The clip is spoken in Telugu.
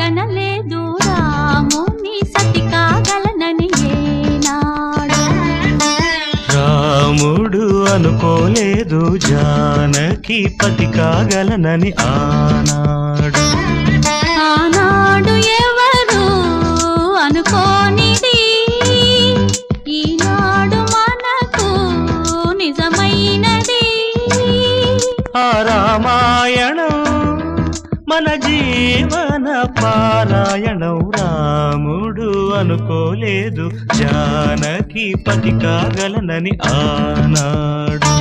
కనలేదు రాముని సతి కాగలనని ఏనాడు. రాముడు అనుకోలేదు జానకి పతి కాగలనని ఆనాడు. ఆనాడు ఎవరు అనుకోనిది ఈనాడు మనకు నిజమైనది. ఆ రామాయణం మన జీవన పారాయణం. రాముడు అనుకోలేదు జానకి పతి కాగలనని ఆనాడు.